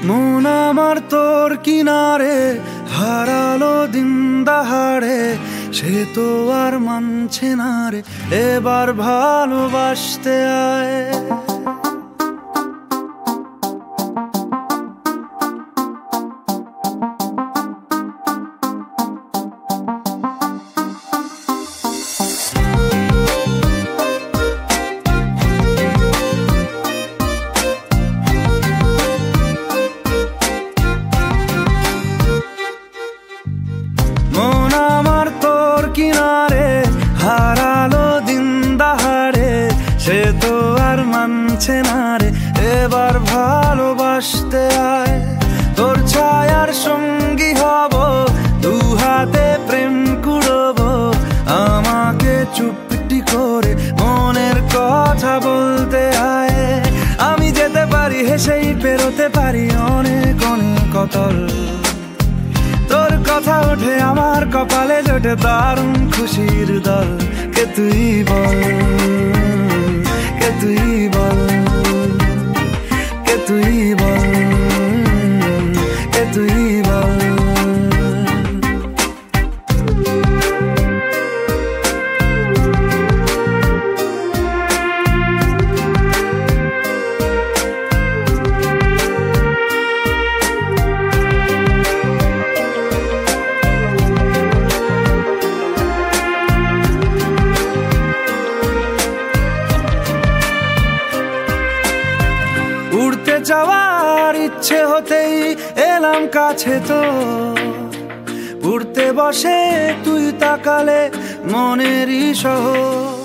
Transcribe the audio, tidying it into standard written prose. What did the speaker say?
মন আমার তোর কিনারে হারালো দিন দাহাড়ে, সে তো আর মানছে না রে, এবার ভালোবাসতে আয়। মন আমার তোর কিনারে হারালো দিন দাহাড়ে, সে তো আর মানছে না রে, এবার ভালোবাসতে আয়। তোর ছায়ার সঙ্গী হব, দু হাতে প্রেম কুড়ব, আমাকে চুপটি করে মনের কথা বলতে আয়। আমি যেতে পারি হেসেই পেরোতে পারি অনেক অনেক অতল, তোর কথা ওঠে আমার কপালে জোটে দারুণ খুশির দল। কে তুই বল, কে তুই বল, কে তুই বল, কে তুই বল। উড়তে যাওয়ার ইচ্ছে হতেই এলাম কাছে তো, উড়তে বসে তুই তাকালে মনেরই শহর।